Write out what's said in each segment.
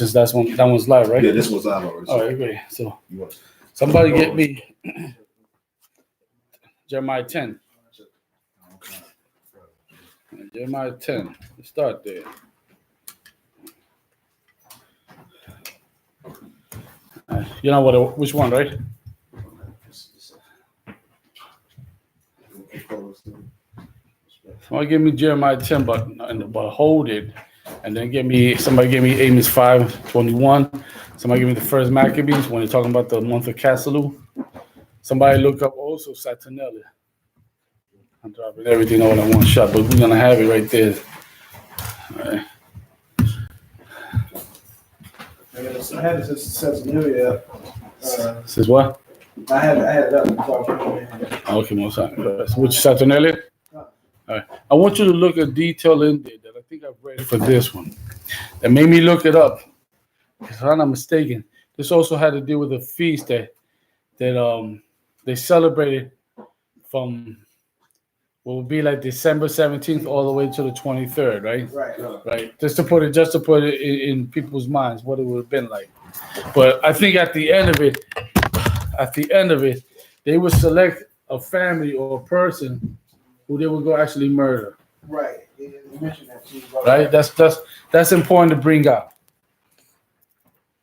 since that one's live, right? Yeah, this was live already. All right, great. So somebody get me Jeremiah 10. Jeremiah 10. Let's start there. You know what? Which one, right? Somebody give me Jeremiah 10, but hold it, and then somebody give me Amos 5:21. Somebody give me the first Maccabees when they're talking about the month of Caselu. Somebody look up also Saturnalia. I'm dropping everything all in one shot, but we're gonna have it right there. All right. I had it since Saturnalia. Says what? I had it up. Okay, one second. Which Saturnalia? All right. I want you to look at detail in there that I think I've read for this one. That made me look it up. If I'm not mistaken, this also had to do with a feast that they celebrated from what would be like December 17th all the way to the 23rd, right? Right. Just to put it in people's minds, what it would have been like. But I think at the end of it, they would select a family or a person who they would go actually murder. Right. You mentioned that too. Right. That's important to bring out.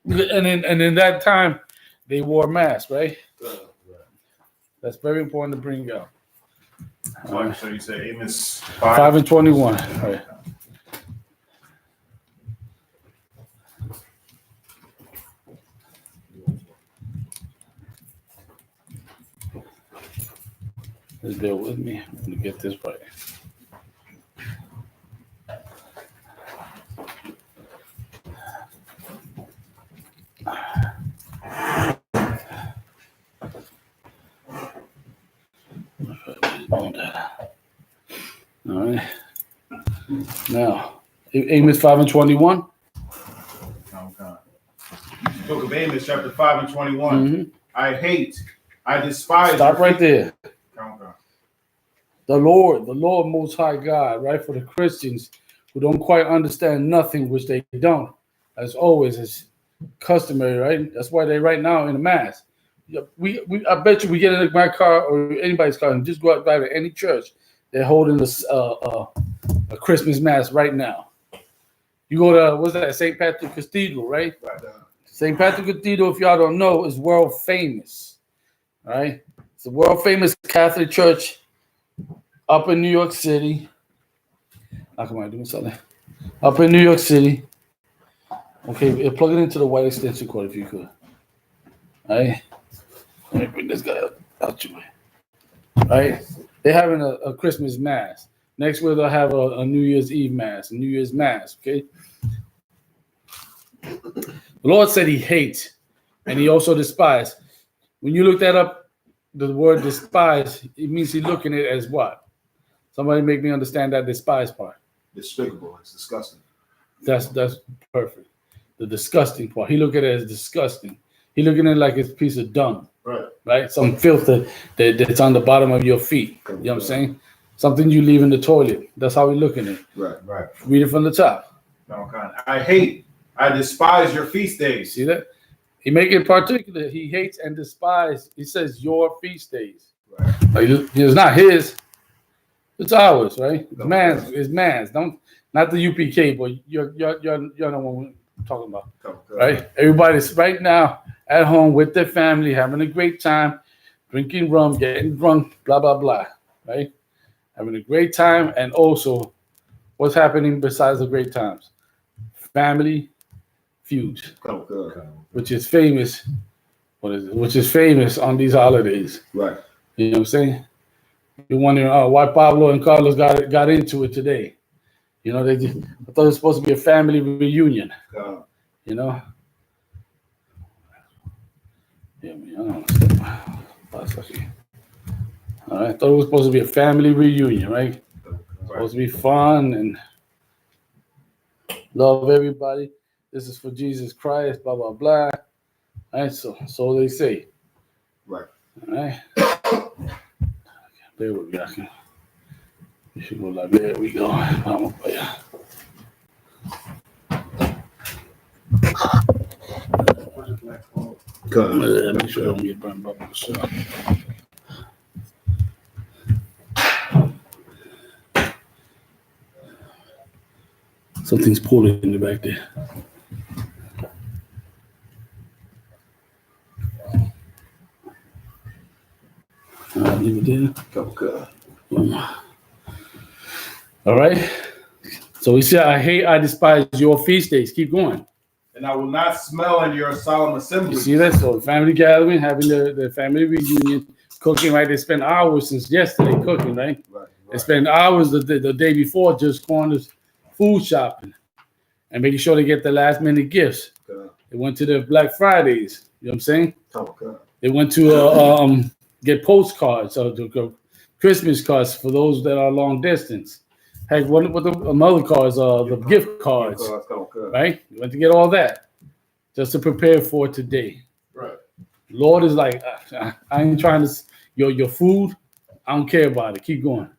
And in that time, they wore masks, right? That's very important to bring out. So you say Amos 5:21. All right. Just bear with me. I'm gonna get this right. All right. Now, Amos 5:21. Book of Amos, chapter 5:21. Mm-hmm. I despise. Stop right there. The Lord Most High God, right? For the Christians who don't quite understand nothing, which they don't, as always, is customary, right? That's why they right now in the mass. I bet you we get in my car or anybody's car and just go out by to any church. They're holding a Christmas mass right now. You go to, what's that, St. Patrick Cathedral, right? St. Patrick Cathedral, if y'all don't know, is world famous, right? It's a world famous Catholic church up in New York City. How come I doing something? Up in New York City. Okay, plug it into the white extension cord if you could. All right? Let me bring this guy out your way. All right? They're having a Christmas mass. Next week they'll have a New Year's Eve mass, a New Year's mass, okay? The Lord said he hates, and he also despises. When you look that up, the word despise, it means he's looking at it as what? Somebody make me understand that despise part. Despicable. It's disgusting. That's perfect. The disgusting part. He look at it as disgusting. He looking at it like it's a piece of dung. Right? Some filth that's on the bottom of your feet. You know what I'm saying? Something you leave in the toilet. That's how we looking at it. Right. Read it from the top. I despise your feast days. See that? He make it particular. He hates and despises. He says your feast days. Right. Like, it's not his. It's ours, right? It's man's. It's man's. Not the UPK, but you're the one we're talking about, right? Everybody's right now at home with their family, having a great time, drinking rum, getting drunk, blah blah blah, right? Having a great time, and also, what's happening besides the great times? Family feuds, which is famous. What is it? Which is famous on these holidays, right? You know what I'm saying? You're wondering why Pablo and Carlos got into it today. You know, I thought it was supposed to be a family reunion. You know? Yeah, man, I don't understand. All right, I thought it was supposed to be a family reunion, right? Supposed to be fun and love everybody. This is for Jesus Christ, blah, blah, blah. All right, so they say. Right. All right. There we go. You should go like, there we go. Vamos para allá. Make sure I don't get burned bubbles. Something's pulling in the back there. Leave it there. All right. So he said, I despise your feast days. Keep going. And I will not smell in your solemn assembly. You see that? So family gathering, having the family reunion, cooking, right? They spend hours since yesterday cooking, right? They spend hours the day before just going to food shopping and making sure they get the last minute gifts. They went to the Black Fridays. You know what I'm saying? They went to get postcards or Christmas cards for those that are long distance. Hey, what the another cards? The gift cards, right? You went to get all that just to prepare for today. Right. Lord is like, I ain't trying to your food. I don't care about it. Keep going.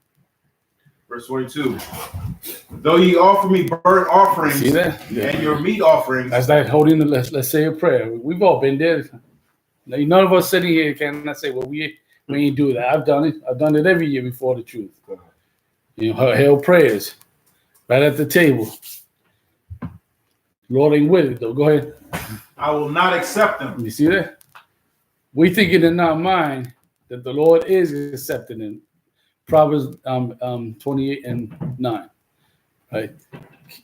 Verse 22. Though ye offer me burnt offerings See that? and your meat offerings. That's like holding the let's say a prayer. We've all been there. None of us sitting here cannot say, well, we ain't do that. I've done it. I've done it every year before the truth. You know, held prayers right at the table. Lord ain't with it though. Go ahead. I will not accept them. You see that? We think it in our mind that the Lord is accepting it. Proverbs 28:9. Right?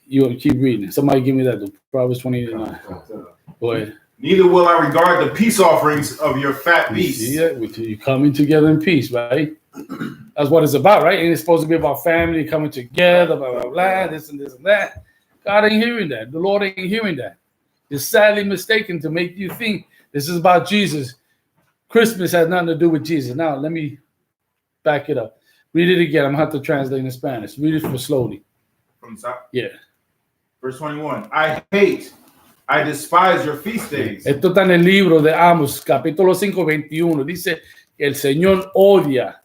You keep reading. Somebody give me that. Though. Proverbs 28:9. Go ahead. Neither will I regard the peace offerings of your fat beasts. You see that? You're coming together in peace, right? That's what it's about, right? And it's supposed to be about family coming together, blah, blah, blah, this and that. God ain't hearing that. The Lord ain't hearing that. It's sadly mistaken to make you think this is about Jesus. Christmas has nothing to do with Jesus. Now, let me back it up. Read it again. I'm going to have to translate in Spanish. Read it for slowly. From the top? Yeah. Verse 21. I despise your feast days. Esto está en el libro de Amos, capítulo 5, 21. Dice que el Señor odia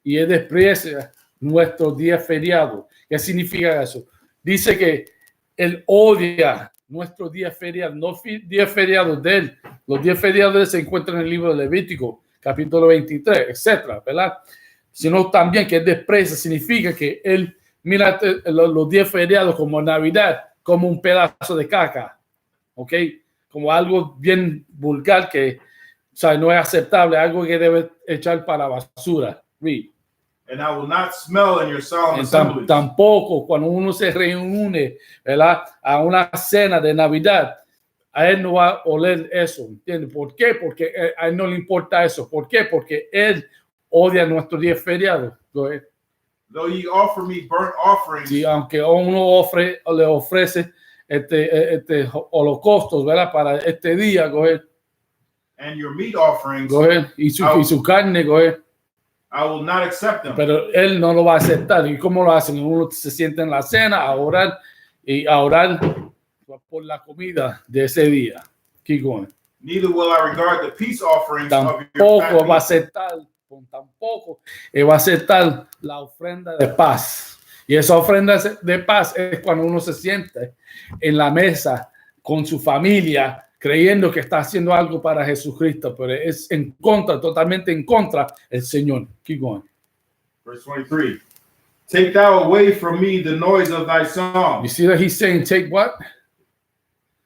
y él desprecia nuestros días feriados. ¿Qué significa eso? Dice que él odia nuestros días feriados, no días feriados de él. Los días feriados de él se encuentran en el libro de Levítico, capítulo 23, etcétera, ¿verdad? Sino también que él desprecia, significa que él mira los días feriados como Navidad, como un pedazo de caca, ¿ok? Como algo bien vulgar que, o sea, no es aceptable, algo que debe echar para la basura. Read. And I will not smell in your solemn assemblies. Tampoco cuando uno se reúne, ¿verdad? A una cena de Navidad, a él no va a oler eso, ¿entiendes? ¿Por qué? Porque a él no le importa eso. ¿Por qué? Porque él odia nuestros días feriados. Though ye offer me burnt offerings. Sí, aunque uno le ofrece holocaustos, ¿verdad? Para este día, go ahead. And your meat offerings. Go ahead. Y su carne, go ahead. I will not accept them. Pero él no lo va a aceptar. ¿Y cómo lo hacen? Uno se sienta en la cena a orar por la comida de ese día. Keep going. Neither will I regard the peace offerings of your fat Tampoco va a aceptar, va a aceptar la ofrenda de paz. Y esa ofrenda de paz es cuando uno se siente en la mesa con su familia, creyendo que está haciendo algo para Jesucristo, pero es en contra, totalmente en contra el Señor. Keep going. Verse 23. Take thou away from me the noise of thy song. You see that he's saying, take what?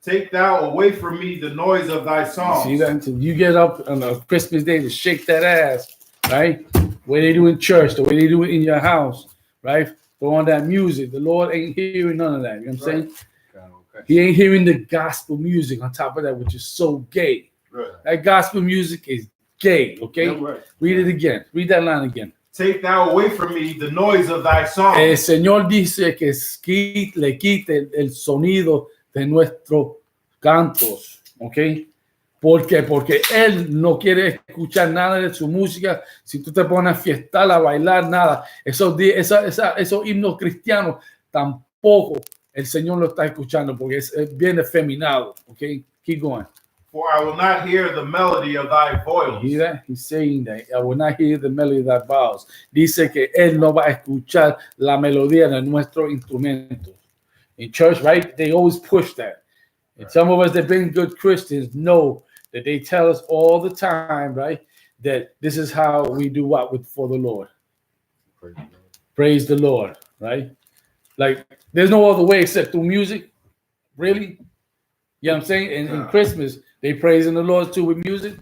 Take thou away from me the noise of thy song. You see that? Until you get up on a Christmas day to shake that ass, right? The way they do in church, the way they do it in your house, right? Throw on that music. The Lord ain't hearing none of that. You know what I'm saying? He ain't hearing the gospel music on top of that, which is so gay. Right. That gospel music is gay, okay? Yeah, right. Read it again. Read that line again. Take thou away from me the noise of thy song. El Señor dice que le quite el sonido de nuestros cantos, ¿ok? ¿Por qué? Porque Él no quiere escuchar nada de su música. Si tú te pones a fiestar, a bailar, nada. Esos himnos cristianos tampoco el Señor lo está escuchando porque es bien efeminado. Okay, keep going. For I will not hear the melody of thy voice. You hear that? He's saying that. I will not hear the melody of thy voice. Dice que él no va a escuchar la melodía de nuestros instrumentos. In church, right? They always push that. And some of us that been good Christians know that they tell us all the time, right, that this is how we do what for the Lord. Praise the Lord, right? Like, there's no other way except through music, really. You know what I'm saying? And in Christmas, they praising the Lord too with music.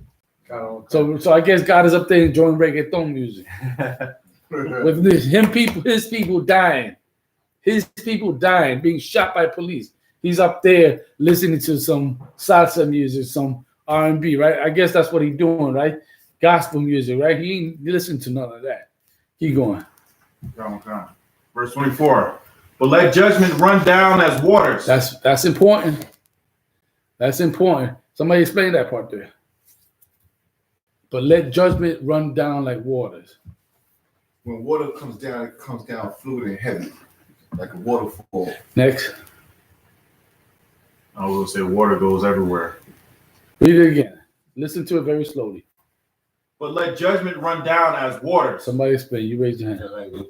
So I guess God is up there enjoying reggaeton music. With his people dying. His people dying, being shot by police. He's up there listening to some salsa music, some R&B, right? I guess that's what he's doing, right? Gospel music, right? He ain't listening to none of that. Keep going. Verse 24. But let judgment run down as waters. That's important. That's important. Somebody explain that part there. But let judgment run down like waters. When water comes down, it comes down fluid and heavy, like a waterfall. Next. I will say water goes everywhere. Read it again. Listen to it very slowly. But let judgment run down as waters. Somebody explain. You raise your hand.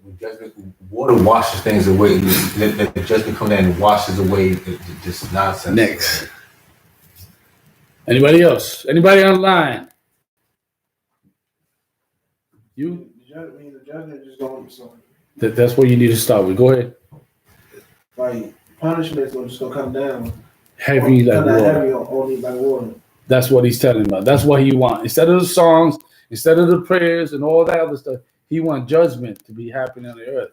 When judgment, water washes things away. Let the judgment come down and washes away this nonsense. Next. Anybody else? Anybody online? You? The judgment just going to something. That's what you need to start with. Go ahead. Like, punishment is just going to come down. Heavy like water. Heavy on like water. That's what he's telling about. That's what he wants. Instead of the songs, instead of the prayers and all that other stuff, he wants judgment to be happening on the earth.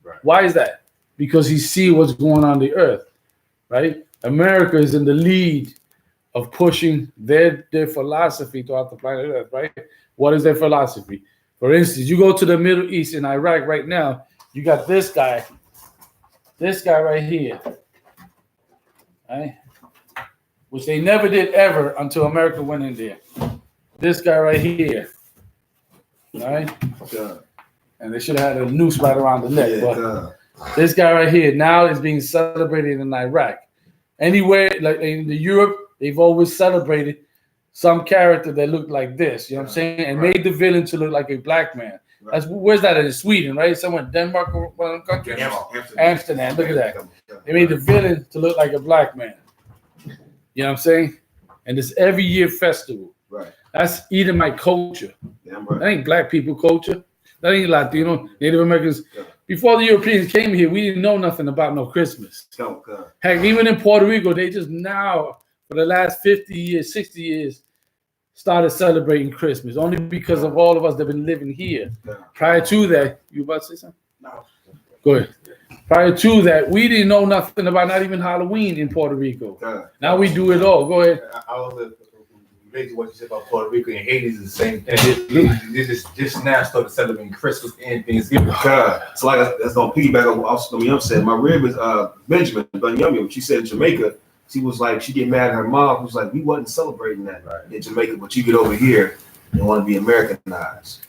Right. Why is that? Because he see what's going on the earth, right? America is in the lead of pushing their philosophy throughout the planet Earth, right? What is their philosophy? For instance, you go to the Middle East in Iraq right now, you got this guy right here, right? Which they never did ever until America went in there. This guy right here, right? And they should have had a noose right around the neck, but this guy right here now is being celebrated in Iraq. Anywhere, like in Europe, they've always celebrated some character that looked like this, you know what I'm saying? And made the villain to look like a black man. That's where's that in Sweden, right? Somewhere in Denmark or one of them countries? Amsterdam, look at that. They made the villain to look like a black man. You know what I'm saying? And this every year festival. Right. That's Edomite culture. Damn right. That ain't black people culture. That ain't Latino, Native Americans. Before the Europeans came here, we didn't know nothing about no Christmas. Heck, even in Puerto Rico, they just now, for the last 50 years, 60 years, started celebrating Christmas. Only because of all of us that have been living here. Prior to that, you about to say something? No. Go ahead. Prior to that, we didn't know nothing about not even Halloween in Puerto Rico. Now we do it all. Go ahead. I was amazed at what you said about Puerto Rico and Haiti is the same thing. They just now started celebrating Christmas and Thanksgiving. So like that's gonna piggyback on what Yum said. My rib is Benjamin Bunyami. She said in Jamaica, she was like she get mad at her mom. Who's like we wasn't celebrating that in Jamaica, but you get over here and want to be Americanized.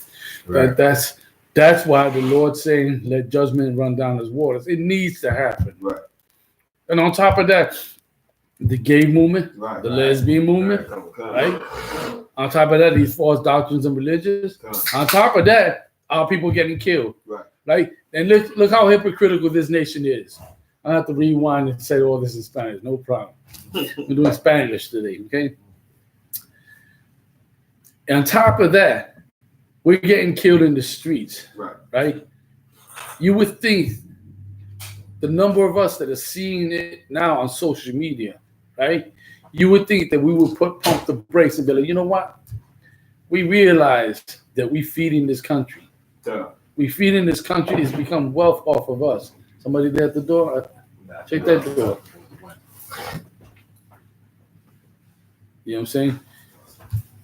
Right. That's why the Lord's saying, let judgment run down as waters. It needs to happen. Right. And on top of that, the gay movement, the lesbian movement, right? On top of that, these false doctrines and religions. On top of that, our people getting killed. Right? And look how hypocritical this nation is. I have to rewind and say all this in Spanish. No problem. We're doing Spanish today, okay? And on top of that, we're getting killed in the streets, right? You would think the number of us that are seeing it now on social media, right? You would think that we would pump the brakes and be like, you know what? We realize that we feeding this country. We feeding this country. It's become wealth off of us. Somebody there at the door? Check that door. You know what I'm saying?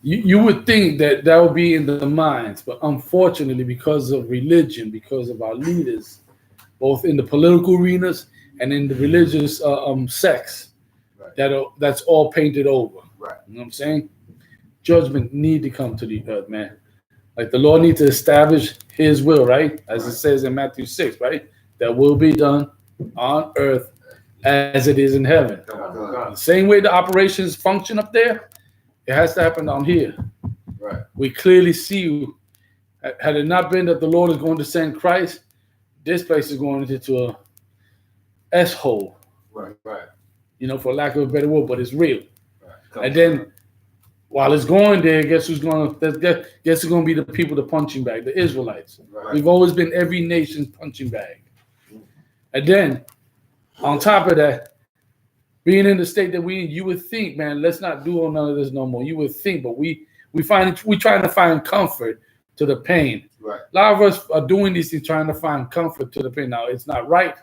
You would think that would be in the minds, but unfortunately, because of religion, because of our leaders, both in the political arenas and in the religious sects, that's all painted over. Right. You know what I'm saying? Judgment need to come to the earth, man. Like the Lord needs to establish His will, right? As it says in Matthew 6, right? That will be done on earth as it is in heaven. The same way the operations function up there, it has to happen down here. Right. We clearly see, had it not been that the Lord is going to send Christ, this place is going into a S-hole. Right. You know you know, for lack of a better word, but it's real. And then while it's going there, guess who's going to be the people, the punching bag, the Israelites. Right. We've always been every nation's punching bag. And then on top of that, being in the state that we in, you would think, man, let's not do none of this no more. You would think, but we're trying to find comfort to the pain. Right. A lot of us are doing these things trying to find comfort to the pain. Now, it's not right.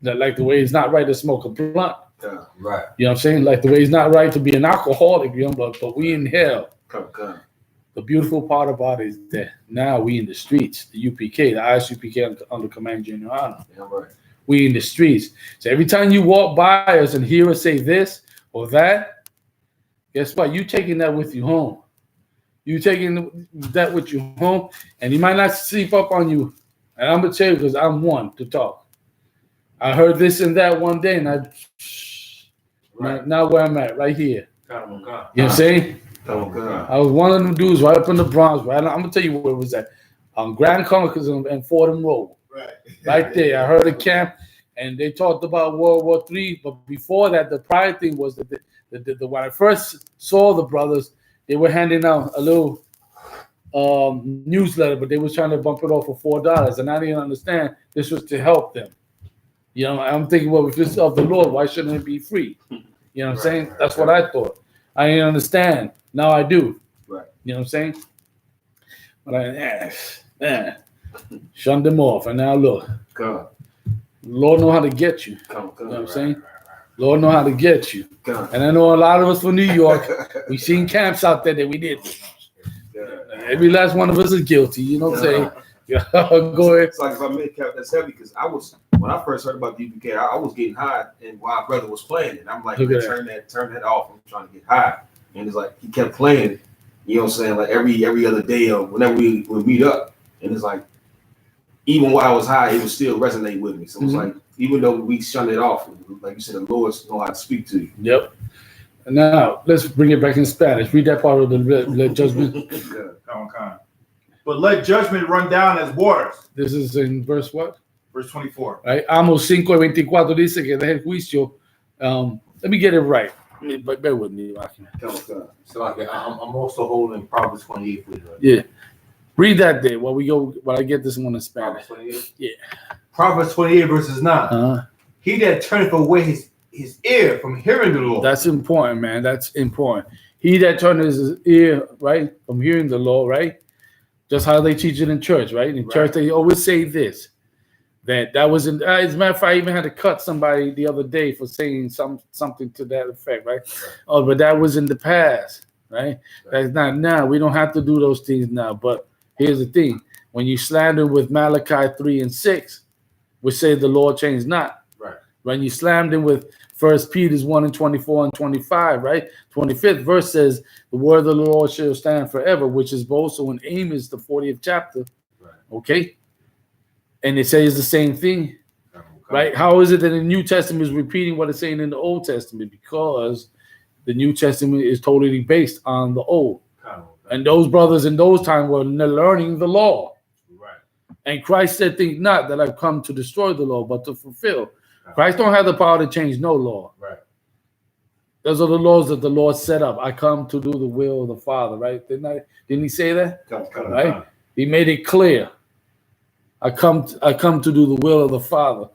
Like the way it's not right to smoke a blunt. Right. You know what I'm saying? Like the way it's not right to be an alcoholic, you know, but we in hell. The beautiful part about it is that now we in the streets, the UPK, the I.S.U.P.K under Command General Yohanna. Yeah, right. We in the streets. So every time you walk by us and hear us say this or that, guess what? You taking that with you home. You taking that with you home, and he might not sleep up on you. And I'm gonna tell you because I'm one to talk. I heard this and that one day, and now where I'm at, right here. You know what I'm saying? I was one of them dudes right up in the Bronx. Right, I'm gonna tell you where it was at. On Grand Concourse and Fordham Road. Right there. I heard a camp, and they talked about World War III. But before that, the prior thing was that when I first saw the brothers, they were handing out a little newsletter, but they was trying to bump it off for $4, and I didn't understand this was to help them. You know, I'm thinking, well, if it's of the Lord, why shouldn't it be free? You know what I'm saying? That's what I thought. I didn't understand. Now I do. Right. You know what I'm saying? But I shunned them off, and now look. God. Lord know how to get you. You know what I'm saying? Lord know how to get you. And I know a lot of us from New York, we seen camps out there that we did. Every last one of us is guilty. You know what I'm saying? Go ahead. It's like if I made cap, that's heavy because when I first heard about the UPK, I was getting high and while brother was playing it. I'm like, turn that off. I'm trying to get high. And it's like he kept playing it, you know what I'm saying? Like every other day or whenever we would meet up. And it's like, even while I was high, it would still resonate with me. So it's like, even though we shunned it off, like you said, the Lord know how to speak to you. Yep. And now let's bring it back in Spanish. Read that part of the judgment. But let judgment run down as waters. This is in verse what? Verse 24. Right. Amos 5:24 dice que deje el juicio. Let me get it right. But bear with me. So I'm also holding Proverbs 28 for you. Right? Yeah. Read that there while I get this one in Spanish. Yeah. Proverbs 28 verses 9. He that turneth away his ear from hearing the Lord. That's important, man. That's important. He that turneth his ear, right, from hearing the Lord, right? Just how they teach it in church, right? In church, they always say this. That was in, as a matter of fact, I even had to cut somebody the other day for saying something to that effect, right? Oh, but that was in the past, right? That's not now. We don't have to do those things now. But here's the thing. When you slander with Malachi 3:6, which say the Lord changed not. Right. When you slammed him with 1 Peter 1:24 and 25, right? 25th verse says, the word of the Lord shall stand forever, which is also in Amos, the 40th chapter. Right. Okay? And it says the same thing, right? How is it that the New Testament is repeating what it's saying in the Old Testament? Because the New Testament is totally based on the Old. And those brothers in those times were learning the law. Right. And Christ said, think not that I've come to destroy the law, but to fulfill. Christ don't have the power to change no law. Right. Those are the laws that the Lord set up. I come to do the will of the Father, right? Didn't he say that? Right? He made it clear. I come to do the will of the Father.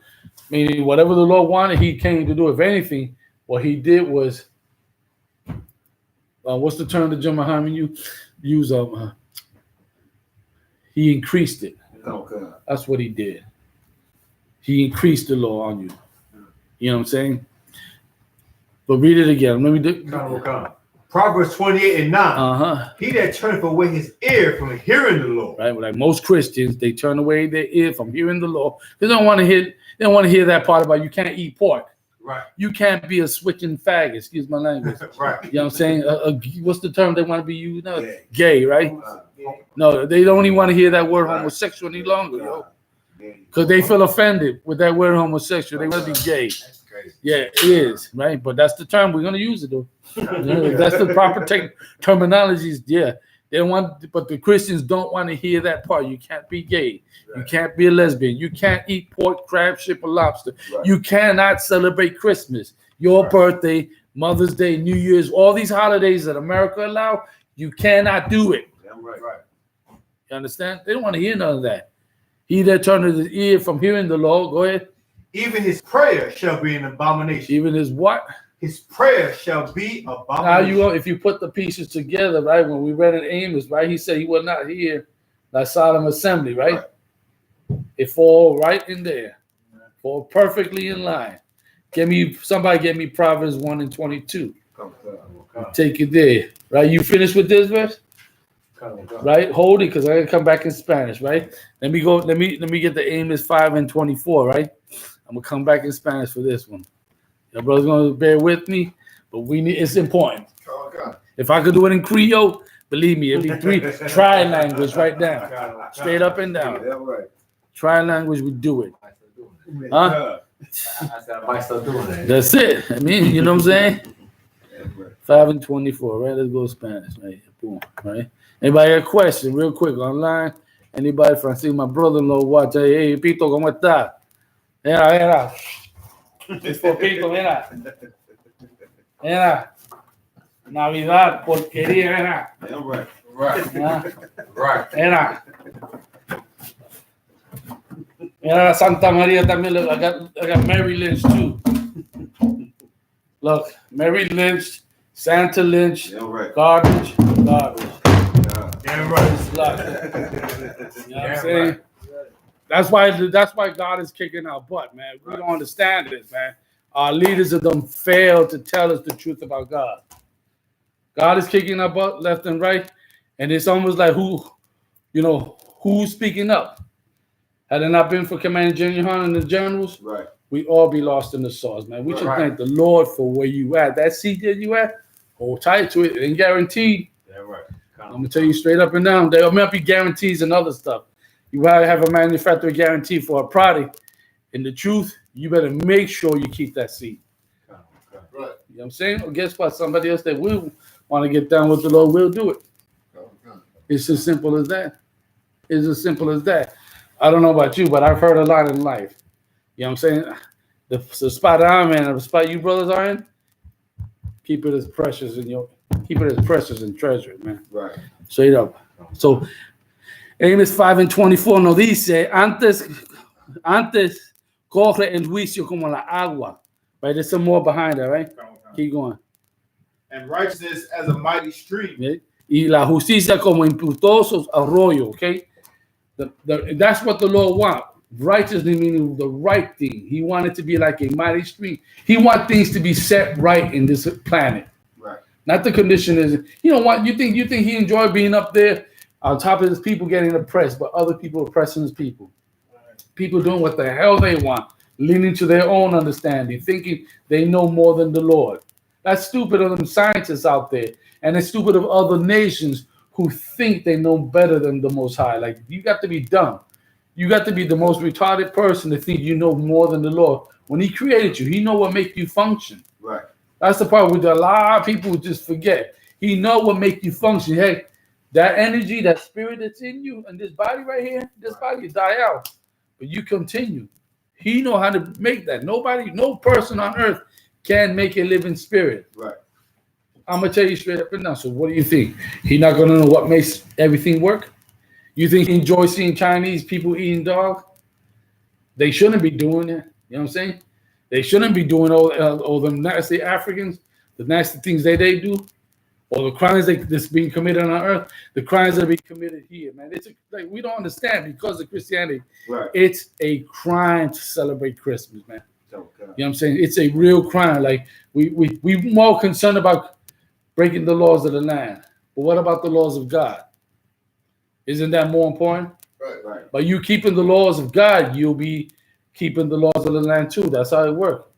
Meaning whatever the Lord wanted, he came to do. If anything, what he did was, what's the term that John Muhammad use? He increased it. That's what he did. He increased the law on you. You know what I'm saying? But read it again. Let me do. Proverbs 28 and 9. He that turneth away his ear from hearing the Lord. Right, like most Christians, they turn away their ear from hearing the law. They don't want to hear. They don't want to hear that part about you can't eat pork. Right. You can't be a switching fag. Excuse my language. Right. You know what I'm saying? What's the term they want to be used? No, gay, right? No, they don't even want to hear that word homosexual any longer, yo. Because they feel offended with that word homosexual. They want to be gay. That's crazy. Yeah, it is, right? But that's the term. We're going to use it, though. That's the proper terminologies. Yeah. They don't want, but the Christians don't want to hear that part. You can't be gay. You can't be a lesbian. You can't eat pork, crab, shrimp, or lobster. You cannot celebrate Christmas. Your birthday, Mother's Day, New Year's, all these holidays that America allow, you cannot do it. Damn right. You understand? They don't want to hear none of that. He that turneth his ear from hearing the law, go ahead. Even his prayer shall be an abomination. Even his what? His prayer shall be abomination. Now you if you put the pieces together, right? When we read in Amos, right? He said he will not hear that solemn assembly, right? It fall right in there. Fall perfectly in line. Somebody get me Proverbs 1:22. Take it there. Right? You finished with this verse? Right? Hold it, because I gotta come back in Spanish, right? Let me get the Amos 5:24, right? I'm gonna come back in Spanish for this one. Your brother's gonna bear with me, but it's important. If I could do it in Creole, believe me, it'd be 3 tri-language right now. Straight up and down. Tri-language would do it. Huh? I said, I might start doing that. That's it. I mean, you know what I'm saying? 5:24, right? Let's go Spanish, right? Boom, right? Anybody got a question real quick online? Anybody from my brother-in-law watch? Hey, Pito, ¿cómo está? Mira. Es for Pito, mira. Mira. Navidad, porquería, mira. Right. Mira. Mira, Santa María también. Look, I got Mary Lynch too. Look, Mary Lynch, Santa Lynch, garbage. Damn right. You know what I'm saying? That's why God is kicking our butt, man. We don't understand this, man. Our leaders of them fail to tell us the truth about God. God is kicking our butt left and right, and it's almost like who's speaking up? Had it not been for Commander General Yohanna and the generals, we all be lost in the sauce, man. We should thank the Lord for where you at. That seat that you at, hold tight to it. It ain't guaranteed. I'm gonna tell you straight up and down. There might be guarantees and other stuff. You gotta have a manufacturer guarantee for a product. In the truth, you better make sure you keep that seat. You know what I'm saying? Well, guess what? Somebody else that will want to get down with the Lord will do it. It's as simple as that. It's as simple as that. I don't know about you, but I've heard a lot in life. You know what I'm saying? The spot I'm in, the spot you brothers are in, keep it as precious and treasured, man. Right. Straight up. So Amos 5:24 nos dice, antes corre el juicio como la agua. Right? There's some more behind that, right? Keep going. And righteousness as a mighty stream. Okay? Y la justicia como impetuosos arroyo, okay? That's what the Lord wants. Righteousness meaning the right thing. He wanted to be like a mighty stream. He wants things to be set right in this planet. Right. Not the condition is. You think he enjoyed being up there on top of his people getting oppressed, but other people oppressing his people. People doing what the hell they want, leaning to their own understanding, thinking they know more than the Lord. That's stupid of them scientists out there, and it's stupid of other nations who think they know better than the Most High. Like, you got to be dumb. You got to be the most retarded person to think you know more than the Lord. When he created you, he know what make you function. Right. That's the part where a lot of people just forget. He know what make you function. Hey, that energy, that spirit that's in you, and this body right here, this body die out, but you continue. He know how to make that. Nobody, no person on earth can make a living spirit. Right. I'm gonna tell you straight up and down. So what do you think? He not gonna know what makes everything work? You think he enjoys seeing Chinese people eating dog? They shouldn't be doing it. You know what I'm saying? They shouldn't be doing all them nasty Africans, the nasty things they do, or the crimes that's being committed on earth, the crimes that are being committed here, man. It's like we don't understand because of Christianity. Right. It's a crime to celebrate Christmas, man. Okay. You know what I'm saying? It's a real crime. Like we're more concerned about breaking the laws of the land. But what about the laws of God? Isn't that more important? Right. But you keeping the laws of God, you'll be keeping the laws of the land too. That's how it works.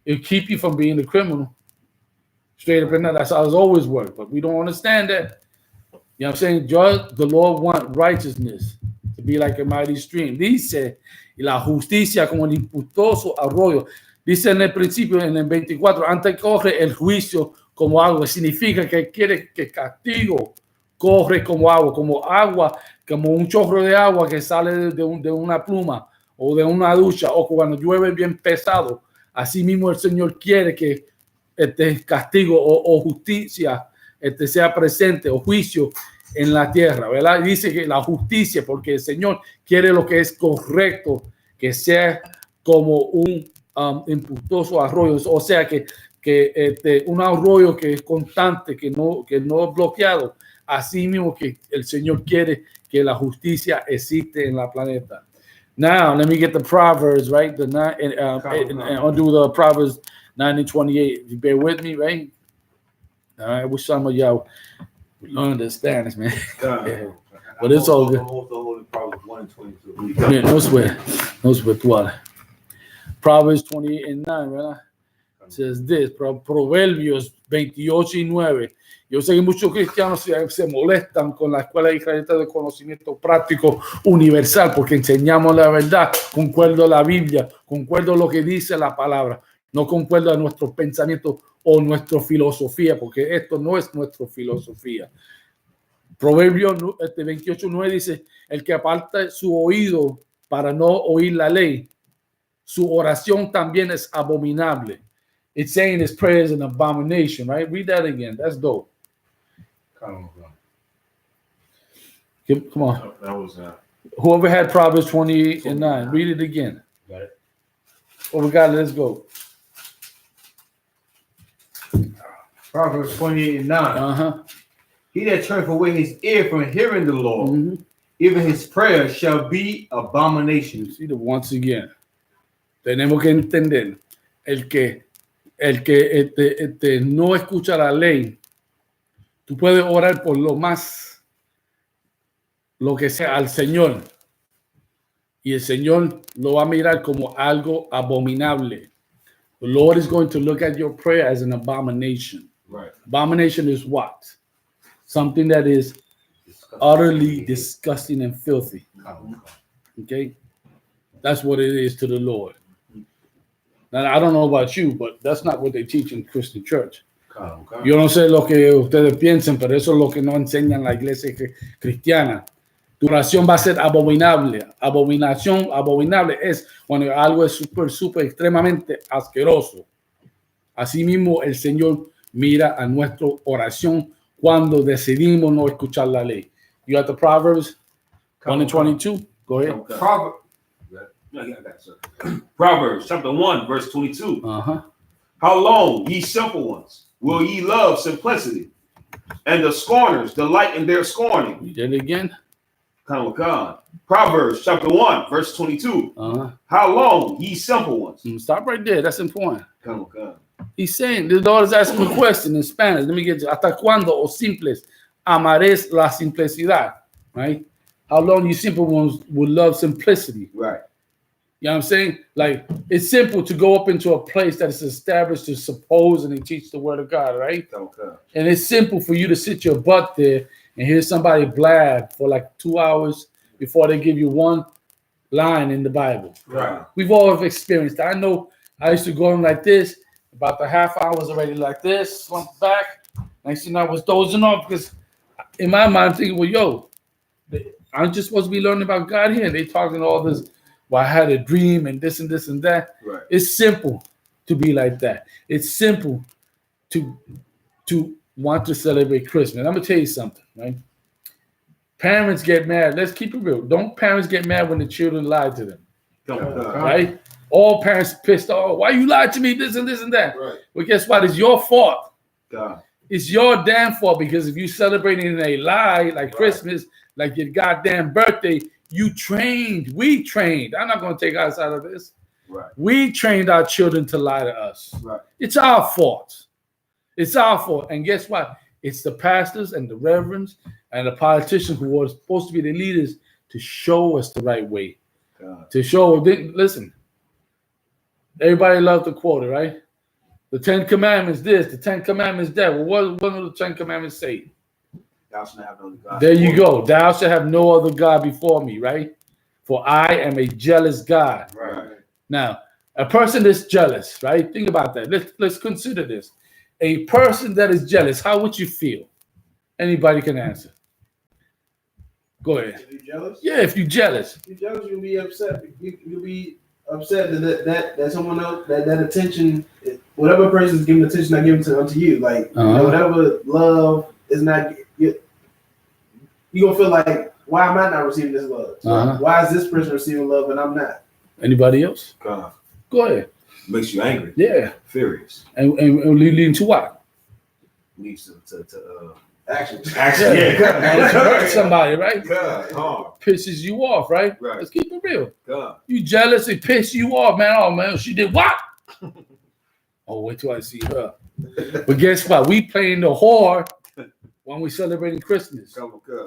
It'll keep you from being a criminal. Straight up and down. That's how it's always worked. But we don't understand that. You know what I'm saying? The Lord wants righteousness to be like a mighty stream. Dice, y la justicia como el impetuoso arroyo. Dice en el principio, en el 24, antes corre el juicio como agua. Significa que quiere que castigo corre como agua, como un chorro de agua que sale de una pluma o de una ducha o cuando llueve bien pesado. así mismo el Señor quiere que este castigo o justicia sea presente o juicio en la tierra, ¿verdad? Dice que la justicia, porque el Señor quiere lo que es correcto, que sea como un impetuoso arroyo, o sea que un arroyo que es constante, que no es bloqueado, así mismo que el Señor quiere que la justicia existe en la planeta. Now, let me get the Proverbs, right? I'll do the Proverbs 9 and 28. You bear with me, right? All right, I wish some of y'all learn the Spanish, man. But it's all good. Proverbs 1 and 22. Yeah, no sweat, what? Proverbs 28 and 9, ¿verdad? Says this, Proverbios 28 y 9. Yo sé que muchos cristianos se molestan con la escuela israelita de conocimiento práctico universal porque enseñamos la verdad, concuerdo la Biblia, concuerdo lo que dice la palabra, no concuerdo a nuestros pensamientos o nuestra filosofía, porque esto no es nuestra filosofía. Proverbios 28:9 dice, el que aparta su oído para no oír la ley, su oración también es abominable. It's saying his prayer is an abomination, right? Read that again. That's dope. Come on. That was Whoever had Proverbs 28 and 9, read it again. Got it. Oh, we got it. Let's go. Proverbs 28 and 9. Uh-huh. He that turneth away his ear from hearing the Lord, even his prayer shall be abomination. You see, once again, tenemos que entender el que no escucha la ley. Tú puedes orar por lo que sea al Señor, y el Señor lo va a mirar como algo abominable. The Lord is going to look at your prayer as an abomination. Right. Abomination is what? Something that is utterly disgusting and filthy. Okay? That's what it is to the Lord. Now, I don't know about you, but that's not what they teach in Christian church. Yo no sé lo que ustedes piensan, pero eso es lo que no enseñan la iglesia cristiana. Tu oración va a ser abominable. Abominación, abominable es cuando algo es súper extremadamente asqueroso. Asimismo, el Señor mira a nuestra oración cuando decidimos no escuchar la ley. You got the Proverbs 1 and 22? Go ahead. Proverbs chapter 1, verse 22. Uh-huh. How long, ye simple ones, will ye love simplicity? And the scorners delight in their scorning. You did it again? Come on, God. Proverbs chapter 1, verse 22. Uh-huh. How long, ye simple ones? Stop right there. That's important. Come on, God. He's saying, the Lord is asking a question in Spanish. Let me get you. ¿Hasta cuándo, o simples, amaréis la simplicidad? Right? How long you simple ones will love simplicity? Right. You know what I'm saying? Like, it's simple to go up into a place that is established to supposedly teach the word of God, right? Okay. And it's simple for you to sit your butt there and hear somebody blab for like 2 hours before they give you one line in the Bible. Right. We've all experienced that. I know I used to go on like this, about the half hour was already like this, slumped back. Next thing I was dozing off because in my mind I'm thinking, well, yo, I'm just supposed to be learning about God here. They talking all this. Well, I had a dream and this and this and that. Right. It's simple to be like that. It's simple to want to celebrate Christmas. I'm gonna tell you something, right? Parents get mad. Let's keep it real. Don't parents get mad when the children lie to them? Right? All parents pissed off. Why you lied to me? This and this and that. Right. Well, guess what? It's your fault. God. It's your damn fault because if you celebrating a lie like Christmas, like your goddamn birthday, we trained. I'm not going to take us out of this. Right. We trained our children to lie to us. Right. It's our fault. It's our fault. And guess what? It's the pastors and the reverends and the politicians who are supposed to be the leaders to show us the right way. God. To show, listen, everybody loves to quote it, right? The 10 Commandments this, the 10 Commandments that. Well, what do the 10 Commandments say? Thou shalt have no other God. There you go. Thou shalt have no other God before me, right? For I am a jealous God. Right. Now, a person that's jealous, right? Think about that. Let's consider this. A person that is jealous, how would you feel? Anybody can answer. Go ahead. Are you jealous? Yeah, if you're jealous. If you're jealous, you'll be upset. You'll be upset that someone else that attention, whatever person's giving attention, not giving to unto you. Like whatever love is not, you gonna feel like, why am I not receiving this love? Why is this person receiving love and I'm not? Anybody else? God. Go ahead. Makes you angry. Yeah. Furious. And leading to what? Leads to Action. Yeah. Hurt somebody, right? God. Hard. Pisses you off, right? Right. Let's keep it real. God. You jealous, it pisses you off, man. Oh man, she did what? Oh, wait till I see her. But guess what? We playing the whore when we celebrating Christmas.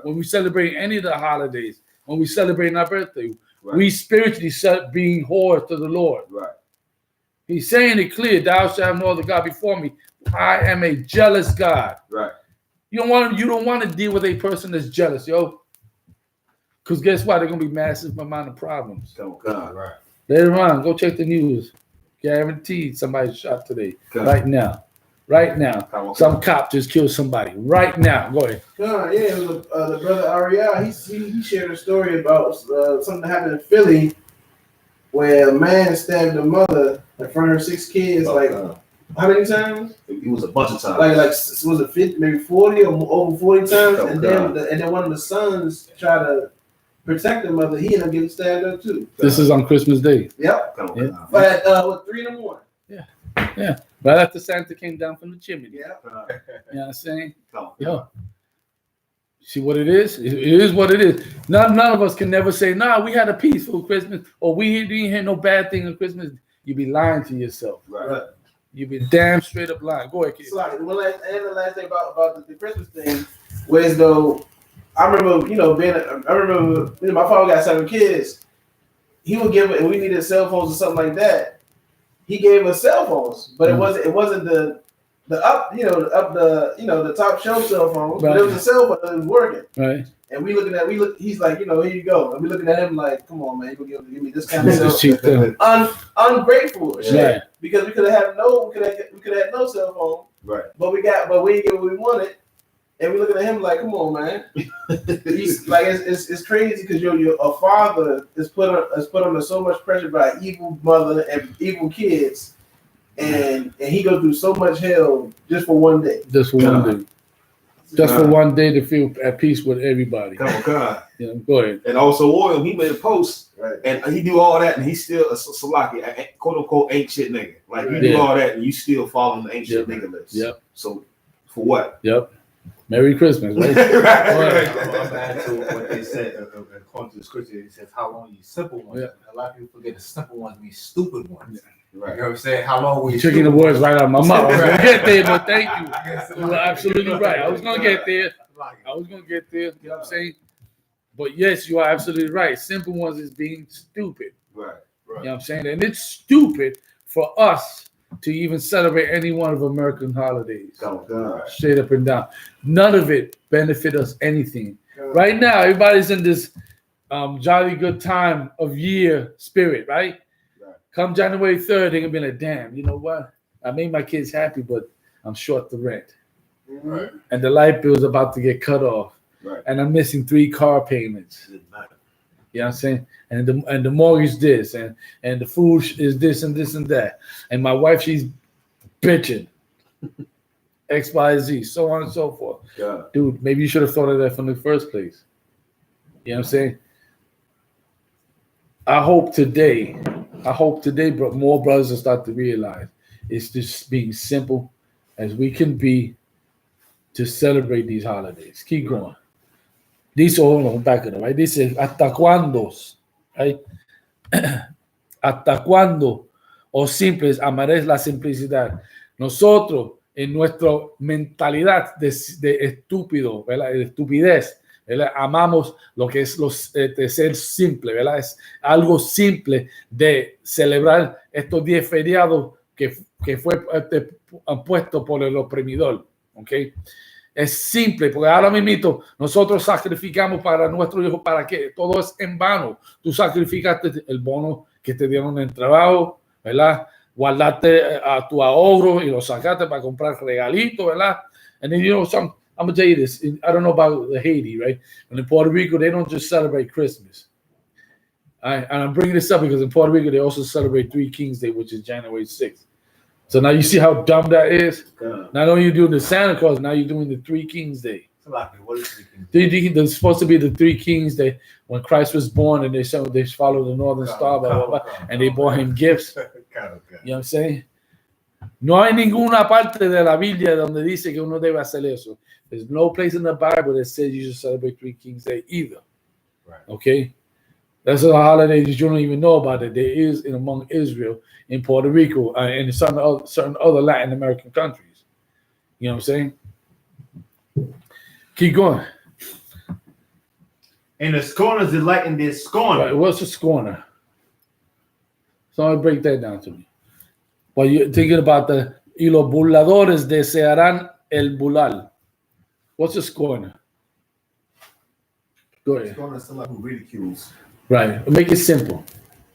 When we celebrate any of the holidays, when we celebrate our birthday, we spiritually being whore to the Lord. Right. He's saying it clear, thou shalt have no other God before me. I am a jealous God. Right. You don't want to deal with a person that's jealous, yo. Because guess what? They're gonna be massive amount of problems. God. Right. Later on, go check the news. Guaranteed somebody shot today. God. Right now. Right now. Some cop just killed somebody. Right now. Go ahead. Yeah, it was the brother Ariel. He shared a story about something that happened in Philly where a man stabbed a mother in front of her 6 kids. How many times? It was a bunch of times. Like was it 50, maybe 40 or over 40 times? And then one of the sons tried to protect the mother. He ended up getting stabbed up too. This is on Christmas Day. Yep. Yeah. But 3 in the morning. Yeah. Right after Santa came down from the chimney. Yeah. You know what I'm saying? Yo. See what it is? It is what it is. None of us can never say, nah, we had a peaceful Christmas or we didn't hear no bad thing on Christmas. You be lying to yourself. Right. You be damn straight up lying. Go ahead, kid. So the last thing about the Christmas thing was though, I remember, my father got 7 kids. He would give it, and we needed cell phones or something like that. He gave us cell phones, but it wasn't the top shelf cell phone. Right. But it was a cell phone that was working. Right. And he's like, here you go. And we looking at him like, come on, man, you gonna give me this kind of cell phone? Ungrateful shit. Right. Because we could have had no cell phone. Right. But we didn't get what we wanted. And we looking at him like, come on, man. He's like, it's crazy because a father is put under so much pressure by evil mother and evil kids, and he goes through so much hell just for one day. Just for one day. Just for one day to feel at peace with everybody. Come on, God. Yeah, go ahead. And also, Oil, he made a post, right, and he do all that, and he's still a Salaki, quote unquote, ain't shit nigga. Like you do all that, and you still following the ain't shit nigga list. Yep. So for what? Yep. Merry Christmas, right? Right. I'm back to what they said according to the scripture. It says, "How long you simple ones?" Yeah. A lot of people forget the simple ones mean stupid ones. Yeah. Right. You know what I'm saying? How long were you? Taking the words right out of my mouth. I was gonna get there, but thank you. You were absolutely right. I was gonna get there. You know what I'm saying? But yes, you are absolutely right. Simple ones is being stupid. Right. You know what I'm saying? And it's stupid for us to even celebrate any one of American holidays. Oh, God. Straight up and down. None of it benefit us anything. Right now, everybody's in this jolly good time of year spirit, right? Come January 3rd, they're going to be like, damn, you know what? I made my kids happy, but I'm short the rent. Right. And the light bill's about to get cut off. Right. And I'm missing 3 car payments. You know what I'm saying? And the mortgage this, and the food is this and this and that. And my wife, she's bitching. X, Y, Z, so on and so forth. Yeah. Dude, maybe you should have thought of that from the first place. You know what I'm saying? I hope today, but more brothers will start to realize it's just being simple as we can be to celebrate these holidays. Keep going. Dice, hold on, back it up, right? Dice, ¿hasta cuándo? Right? ¿Hasta cuándo, oh simples, amaréis la simplicidad? Nosotros, en nuestra mentalidad de estúpido, ¿verdad? De estupidez, ¿verdad? Amamos lo que es de ser simple, ¿verdad? Es algo simple de celebrar estos 10 feriados que fue puesto por el oprimidor, ¿ok? Es simple, porque ahora mismo nosotros sacrificamos para nuestros hijos, ¿para qué? Todo es en vano. Tú sacrificaste el bono que te dieron en el trabajo, ¿verdad? Guardaste a tu ahorro y lo sacaste para comprar regalitos, ¿verdad? And then, you know, I'm going to tell you this. I don't know about Haiti, right? And in Puerto Rico, they don't just celebrate Christmas. And I'm bringing this up because in Puerto Rico, they also celebrate Three Kings Day, which is January 6th. So now you see how dumb that is? Not only are you doing the Santa Claus, now you're doing the Three Kings Day. What is Three Kings Day? There's supposed to be the Three Kings Day when Christ was born, and they followed the Northern Star, blah, blah, blah, and they bought him gifts. You know what I'm saying? No hay ninguna parte de la Biblia donde dice que uno debe hacer eso. There's no place in the Bible that says you should celebrate Three Kings Day either. Right. Okay? That's a holiday that you don't even know about it. There is in among Israel, in Puerto Rico, and in certain other Latin American countries. You know what I'm saying? Keep going. And the scorners delight in their scorner. Right, what's a scorner? So I'll break that down to me. But you're thinking about y los burladores desearán el bulal. What's a scorner? Go ahead. Scorner is somebody who ridicules. Right. Make it simple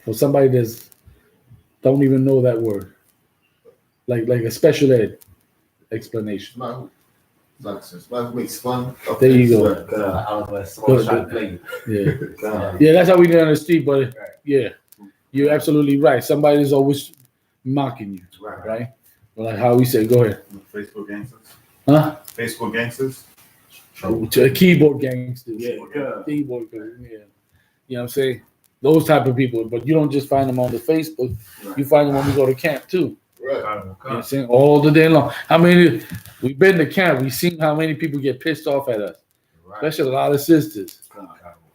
for somebody that's don't even know that word. Like a special ed explanation. Somebody who makes fun of There you go. Yeah, that's how we do it on the street, but yeah, you're absolutely right. Somebody is always mocking you, right? Well, like how we say, go ahead. Facebook gangsters. Huh? Facebook gangsters. Keyboard gangsters. Yeah. Keyboard gangsters, yeah. You know what I'm saying? Those type of people, but you don't just find them on the Facebook. You find them when we go to camp too. Right. You know what I'm saying? All the day long. How many, we've been to camp, we've seen how many people get pissed off at us. Especially a lot of sisters.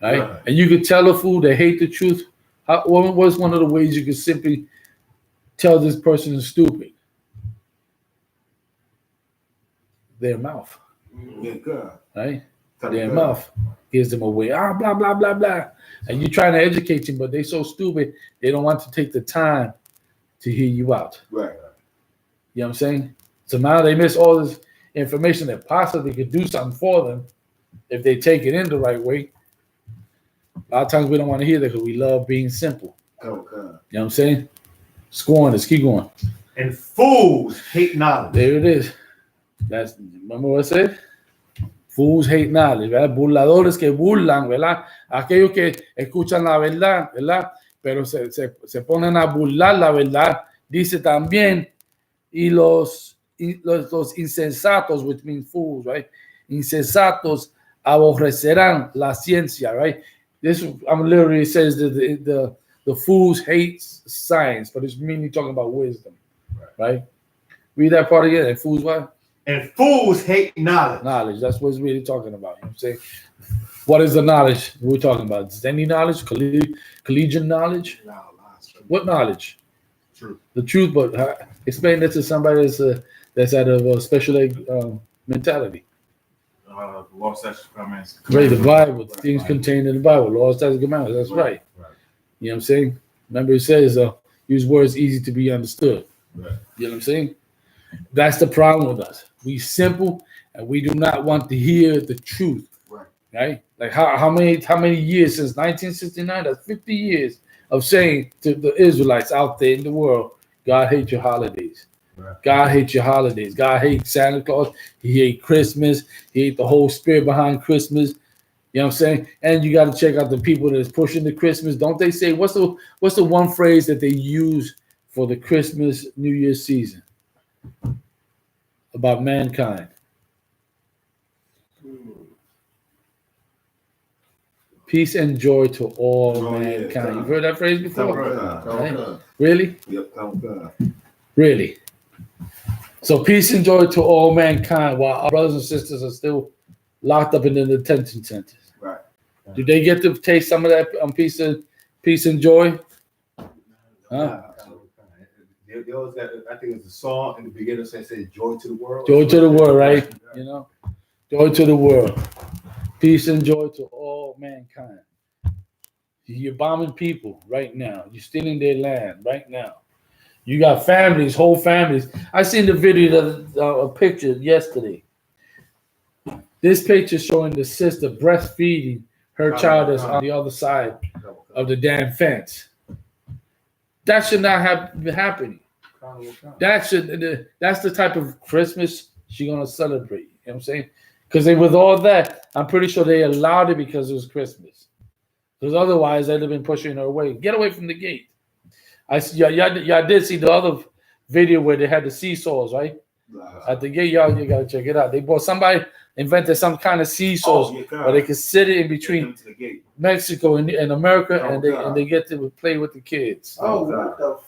Right? And you could tell a fool they hate the truth. What's one of the ways you could simply tell this person is stupid? Their mouth. Right? Their mouth gives them away. Blah, blah, blah, blah. And you're trying to educate them, but they're so stupid, they don't want to take the time to hear you out. Right. You know what I'm saying? So now they miss all this information that possibly could do something for them if they take it in the right way. A lot of times we don't want to hear that because we love being simple. You know what I'm saying? Scoring us. Keep going. And fools hate knowledge. There it is. Remember what I said? Fools hate knowledge, ¿verdad? Burladores que burlan, ¿verdad? Aquellos que escuchan la verdad, ¿verdad? Pero se ponen a burlar la verdad. Dice también, y los insensatos, which means fools, right? Insensatos aborrecerán la ciencia, right? This literally says that the fools hate science, but it's mainly talking about wisdom, right? Read that part again. And fools what? And fools hate knowledge. Knowledge. That's what it's really talking about. You know what I'm saying? What is the knowledge we're talking about? Is any knowledge? Collegiate knowledge? No, What knowledge? Truth. The truth, but explain that to somebody that's out of a special ed mentality. Law, statutes, commandments. Right, the Bible, things contained in the Bible, law, statutes, commandments. That's right. You know what I'm saying? Remember, it says use words easy to be understood. Right. You know what I'm saying? That's the problem with us. We simple and we do not want to hear the truth. Right? Like how many years since 1969? That's 50 years of saying to the Israelites out there in the world, God hates your holidays. Right. God hates your holidays. God hates Santa Claus. He hates Christmas. He hates the whole spirit behind Christmas. You know what I'm saying? And you got to check out the people that's pushing the Christmas. Don't they say what's the one phrase that they use for the Christmas New Year's season about mankind? Peace and joy to all mankind. Yeah, You've heard that phrase before? Right? Really? Yep, Really? So peace and joy to all mankind while our brothers and sisters are still locked up in the detention centers. Right. Do they get to taste some of that peace and joy? Huh? They always got, I think it's a song in the beginning that says joy to the world. Joy to the world, right? You know? Joy to the world. Peace and joy to all mankind. You're bombing people right now. You're stealing their land right now. You got families, whole families. I seen the video, a picture yesterday. This picture showing the sister breastfeeding her child that's on the other side of the damn fence. That should not have been happening. That's the type of Christmas she's gonna celebrate. You know what I'm saying? Because with all that, I'm pretty sure they allowed it because it was Christmas. Because otherwise, they'd have been pushing her away. Get away from the gate. I see, y'all did see the other video where they had the seesaws, right? At the gate, y'all, you gotta check it out. They bought somebody invented some kind of seesaws where they could sit it in between Mexico and America, and they get to play with the kids. Oh, what the?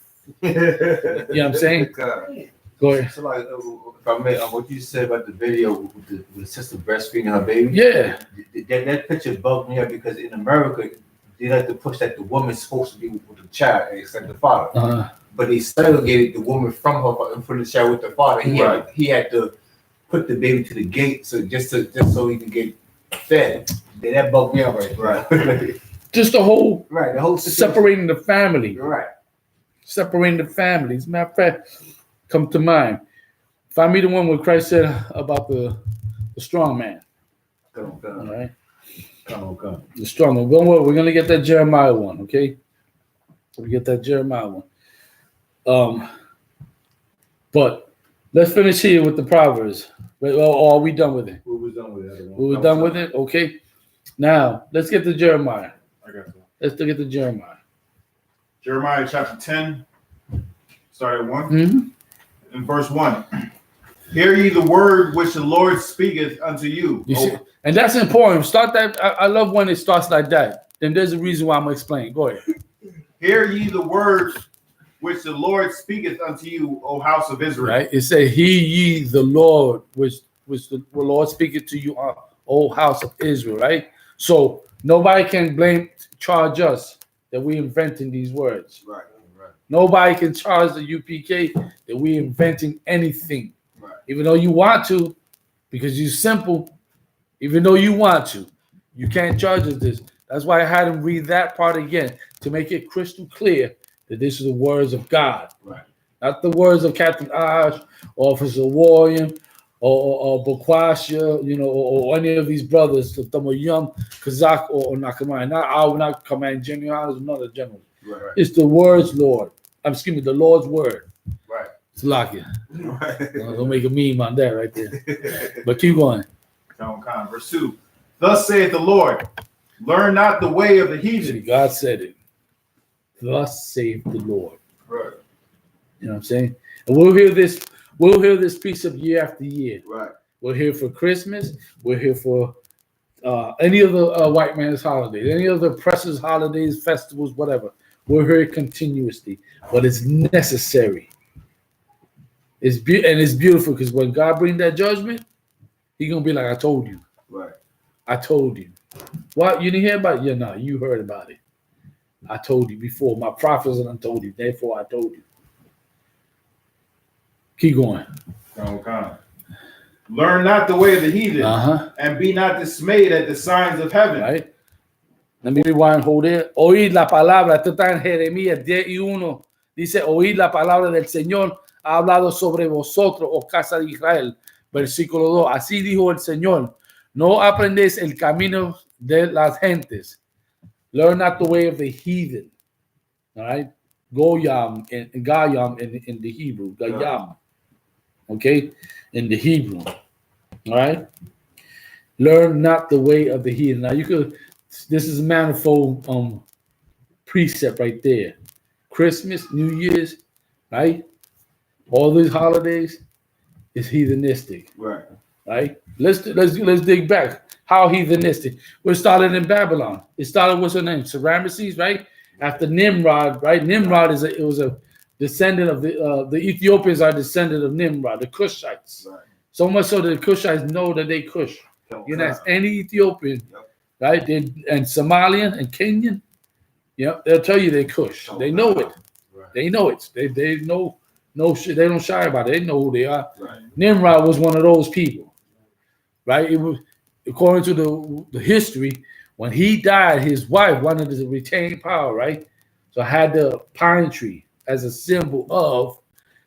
You know what I'm saying? Go ahead. So like, if I may, what you said about the video with the sister breastfeeding her baby. Yeah. That picture bugged me out because in America, they like to push that the woman's supposed to be with the child, except the father. But they segregated the woman from the child with the father. He had to put the baby to the gate just so he can get fed. That bugged me out right. Just the whole situation. Separating the family. Right. Separating the families. Matter of fact, come to mind. Find me the one where Christ said about the strong man. Come. All right. Come. The strong one. Don't worry, we're gonna get that Jeremiah one, okay? We get that Jeremiah one. But let's finish here with the Proverbs. Or are we done with it? We was done with it. We were done with it? Okay. Now let's get to Jeremiah. I got you. Let's get to Jeremiah. Jeremiah chapter 10, start at 1. Mm-hmm. In verse 1. Hear ye the word which the Lord speaketh unto you. You see? And that's important. Start that. I love when it starts like that. Then there's a reason why I'm going to explain. Go ahead. Hear ye the word which the Lord speaketh unto you, O house of Israel. Right? It says, hear ye the Lord, which the Lord speaketh to you, O house of Israel, right? So nobody can charge us that we inventing these words. Right. Nobody can charge the UPK that we inventing anything. Right. Even though you want to, because you're simple, even though you want to, you can't charge us this. That's why I had him read that part again to make it crystal clear that this is the words of God. Right. Not the words of Captain Ash or Officer William or Bokwasha, or any of these brothers, Tamoyam, Kazak, or Nakamai. Not Command General, another general. Right. It's the words, Lord. Excuse me, the Lord's word. Right. It's like it. Right. Don't make a meme on that right there. But keep going. Verse 2. Thus saith the Lord, learn not the way of the heathen. See, God said it. Thus saith the Lord. Right. You know what I'm saying? And we'll hear this piece of year after year. Right. We're here for Christmas. We're here for any of the white man's holidays, any of the oppressors' holidays, festivals, whatever. We're here continuously, but it's necessary. It's beautiful because when God brings that judgment, He's gonna be like, "I told you." Right. I told you. What, you didn't hear about it? Yeah, no, you heard about it. I told you before. My prophets and I told you. Therefore, I told you. Keep going. Learn not the way of the heathen, and be not dismayed at the signs of heaven. Right. Let me rewind, hold it. Oíd la palabra. Esto está en Jeremías 10:1. Dice, oíd la palabra del Señor. Ha hablado sobre vosotros, oh casa de Israel. Versículo 2. Así dijo el Señor. No aprendéis el camino de las gentes. Learn not the way of the heathen. All right. Goyam and Gayam in the Hebrew. Gayam. Okay. In the Hebrew. All right. Learn not the way of the heathen. Now this is a manifold precept right there. Christmas, New Year's, right? All these holidays is heathenistic. Right. Right? Let's dig back. How heathenistic? We started in Babylon. It started, what's her name? Ramesses, right? After Nimrod, right? Nimrod was a descendant of the Ethiopians are descendant of Nimrod, the Cushites. Right. So much so that the Cushites know that they Cush. You know, any Ethiopian, right? And Somalian and Kenyan, they'll tell you they Cush. They know it. Right. They know it. They know no shit. They don't shy about it. They know who they are. Right. Nimrod was one of those people, right? It was according to the history. When he died, his wife wanted to retain power, right? So I had the pine tree as a symbol of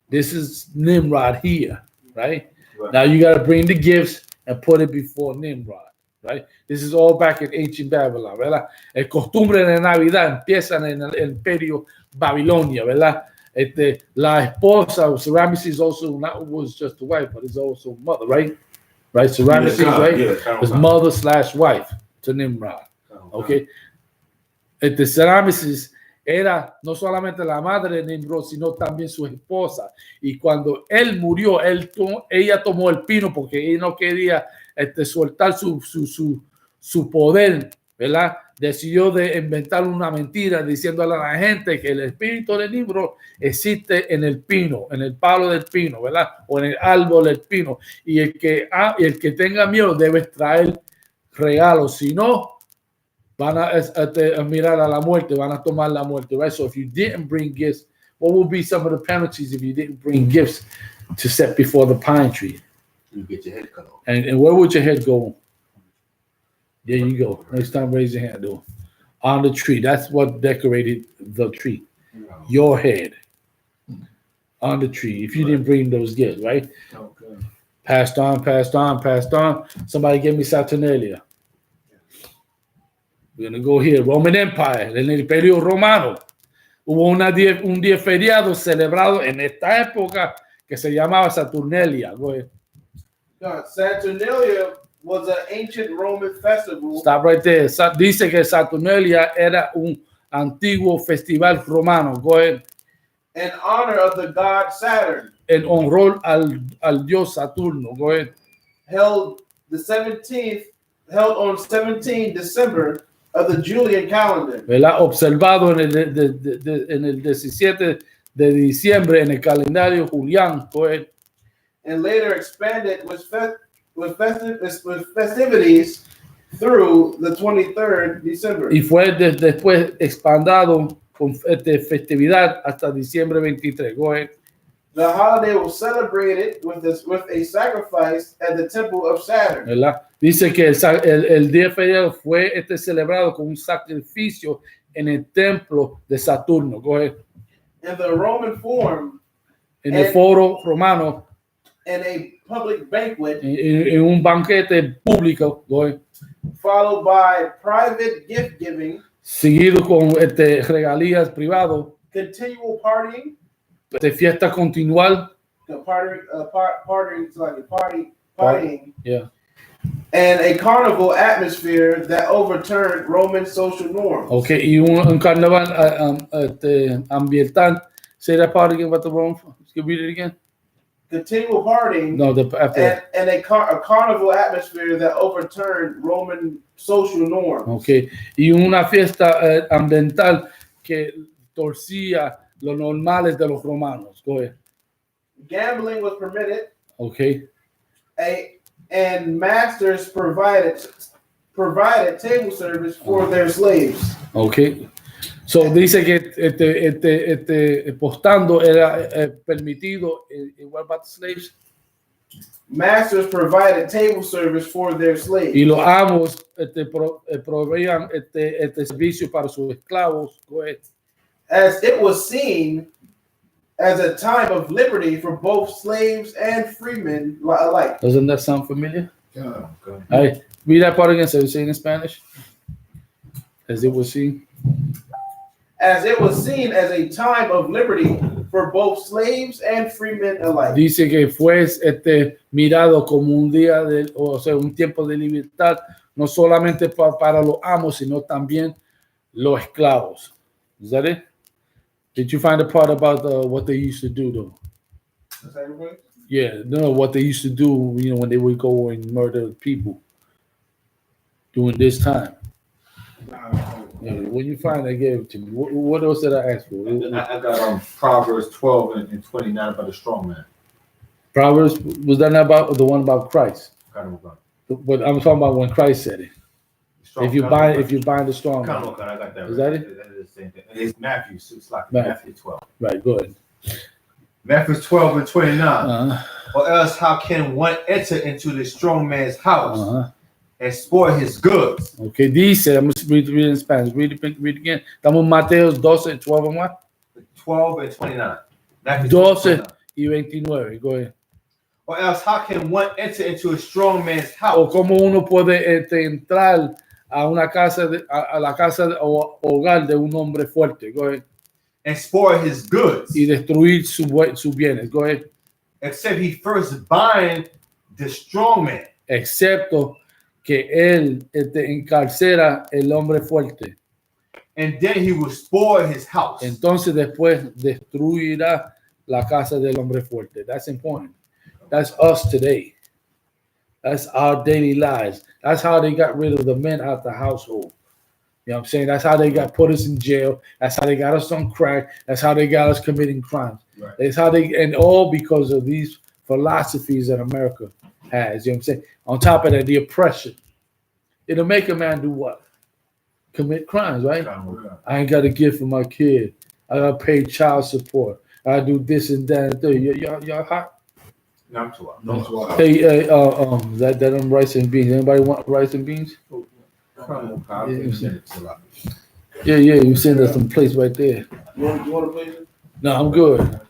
this is Nimrod here, right? Now you got to bring the gifts and put it before Nimrod, right? This is all back in ancient Babylon, ¿verdad? El costumbre de Navidad empieza en el imperio Babilonia, ¿verdad? La esposa, Ramesses also was just a wife, but it's also mother, right? Right, Ramesses, right? Was mother / wife to Nimrod. Okay. Seramis era no solamente la madre de Nimrod, sino también su esposa. Y cuando él murió, ella tomó el pino porque ella no quería soltar su poder, ¿verdad? Decidió de inventar una mentira diciéndole a la gente que el espíritu de Nimrod existe en el pino, en el palo del pino, ¿verdad? O en el árbol del pino. Y el que tenga miedo debe traer regalos, si no, van a mirar a la muerte, van a tomar la muerte, right? So if you didn't bring gifts, what would be some of the penalties if you didn't bring gifts to set before the pine tree? You get your head cut off. And where would your head go? There you go. Next time, raise your hand, though. On the tree. That's what decorated the tree. Your head. On the tree. If you didn't bring those gifts, right? Okay. Passed on, passed on, passed on. Somebody gave me Saturnalia. We're going to go here. Roman Empire, en el Imperio Romano. Hubo un día feriado celebrado en esta época que se llamaba Saturnalia. Go ahead. Saturnalia was an ancient Roman festival. Stop right there. Dice que Saturnalia era un antiguo festival romano. Go ahead. In honor of the god Saturn. En honor al dios Saturno. Go ahead. Held on 17 December of the Julian calendar. ¿Verdad? Observado en el 17 de diciembre en el calendario Julián. Go ahead. And later expanded with festivities through the 23rd December. Y fue después expandado con festividad hasta diciembre 23. Go ahead. The holiday was celebrated with a sacrifice at the temple of Saturn. ¿Verdad? Dice que el día feriado fue celebrado con un sacrificio en el templo de Saturno. Go ahead. In the Roman Forum. En el foro romano. In a public banquet. En un banquete público. Go ahead. Followed by private gift giving. Seguido con regalías privados. Continual partying. Fiesta continual. Partying. Yeah. And a carnival atmosphere that overturned Roman social norms. Okay, y un carnaval ambiental. Say that part again. What the wrong? Can you read it again? Continual partying. No, and a carnival atmosphere that overturned Roman social norms. Okay, y una fiesta ambiental que torcía los normales de los romanos. Go ahead. Gambling was permitted. Okay. And masters provided table service for their slaves. Okay. So dice que postando era permitido. What about the slaves? Masters provided table service for their slaves. Y los amos proveían servicio para sus esclavos. Go ahead. As it was seen as a time of liberty for both slaves and freemen alike. Doesn't that sound familiar? Yeah, okay. All right, read that part again. So you say it in Spanish. As it was seen. As it was seen as a time of liberty for both slaves and freemen alike. Dice que fue mirado como un día un tiempo de libertad, no solamente para los amos, sino también los esclavos. Is that it? Did you find the part about what they used to do, though? Yeah, no, what they used to do, when they would go and murder people during this time. Yeah, when you find, I gave it to me. What else did I ask for? I got Proverbs 12 and 29 about the strong man. Proverbs, was that not about the one about Christ? But I'm talking about when Christ said it. If you bind the strong man. I got that. Is that it? That is the same thing. It's Matthew, so it's like Right. Matthew 12. Right, go ahead. Matthew 12 and 29. Or else how can one enter into the strong man's house and spoil his goods? Okay, dice, I'm going to read it in Spanish. Read again. Estamos en Mateo 12, 12 and what? 12 and 29. Matthew 12 y 29. Go ahead. Or else how can one enter into a strong man's house? O cómo uno puede entrar a una casa, a la casa o hogar de un hombre fuerte. Go ahead. And spoil his goods. Y destruir sus bienes. Go ahead. Except he first bind the strong man. Excepto que él encarcera el hombre fuerte. and then he will spoil his house. Entonces después destruirá la casa del hombre fuerte. That's important. That's us today. That's our daily lives. That's how they got rid of the men out the household. You know what I'm saying? That's how they put us in jail. That's how they got us on crack. That's how they got us committing crimes. Right. That's how and all because of these philosophies that America has. You know what I'm saying? On top of that, the oppression. It'll make a man do what? Commit crimes, right? I ain't got a gift for my kid. I got to pay child support. I do this and that. Y'all hot? No, I'm too No. Hey, that rice and beans. Anybody want rice and beans? Yeah, you send us some place right there. You want to play it? No, I'm good.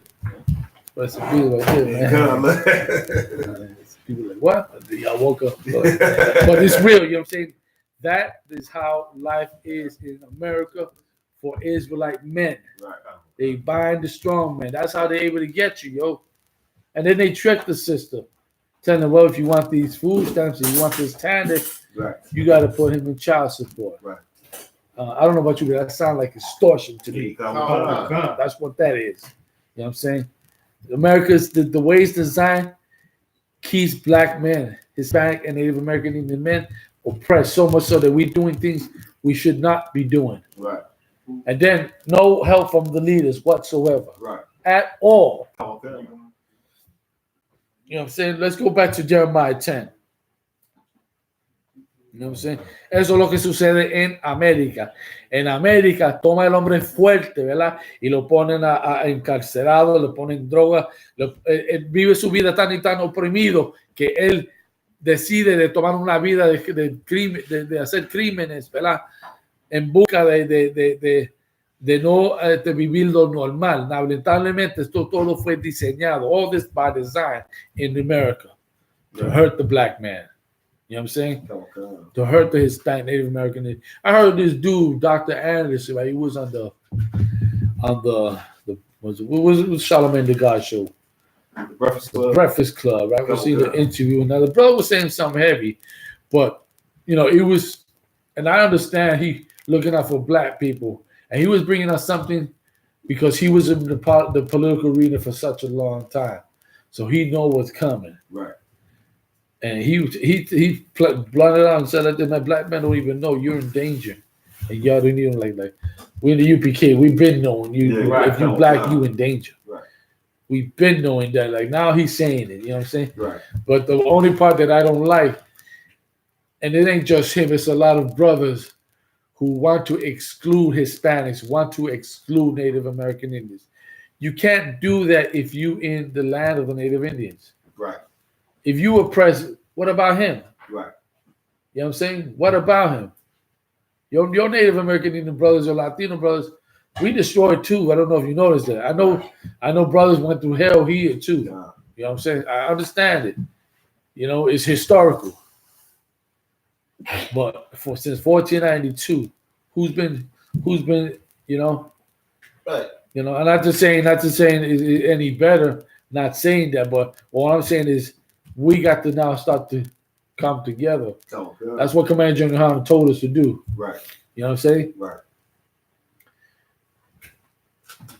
Rice and beans right there, man. People like, what? Y'all woke up. But it's real, you know what I'm saying? That is how life is in America for Israelite men. Right. They bind the strong man. That's how they're able to get you, yo. And then they trick the system. Telling them, well, if you want these food stamps and you want this tender, Right. you got to put him in child support. Right. I don't know about you, but that sounds like extortion to me. Oh, That's what that is. You know what I'm saying? America's, the way it's designed, keeps black men, Hispanic and Native American Indian men oppressed so much so that we're doing things we should not be doing. Right. And then no help from the leaders whatsoever. Right. At all. Okay. You know what I'm saying? Let's go back to Jeremiah 10. You know what I'm saying? Eso es lo que sucede en América. En América toma el hombre fuerte, ¿verdad? Y lo ponen encarcelado, le ponen droga. Él vive su vida tan y tan oprimido que él decide de tomar una vida de crimen, de hacer crímenes, ¿verdad? En busca de no vivir lo normal. Lamentablemente esto todo fue diseñado, all this by design in America to hurt the black man. You know what I'm saying? Okay. To hurt the Hispanic Native American. I heard this dude, Dr. Anderson, right? He was on the what was Charlemagne the God show? Breakfast Club, right? We see the interview. Now the brother was saying something heavy, but you know, it was, and I understand he looking out for black people, and he was bringing us something because he was in the political arena for such a long time, so he know what's coming. Right. And he blunted out and said that my black men don't even know you're in danger, and y'all don't even like we're in the UPK. We've been knowing you. Yeah, right. If you black, you in danger. Right. We've been knowing that. Like now he's saying it. You know what I'm saying? Right. But the only part that I don't like, and it ain't just him. It's a lot of brothers who want to exclude Hispanics, want to exclude Native American Indians. You can't do that if you in the land of the Native Indians. Right. If you were president, what about him? Right. You know what I'm saying? What about him? Your Native American Indian brothers or Latino brothers, we destroyed too. I don't know if you noticed that. I know brothers went through hell here too. Yeah. You know what I'm saying? I understand it. You know, it's historical. But since 1492, who's been, you know, Right. You know, and not to saying is any better, not saying that, but what I'm saying is we got to now start to come together. Okay. That's what Commander General Yohanna told us to do. Right. You know what I'm saying? Right.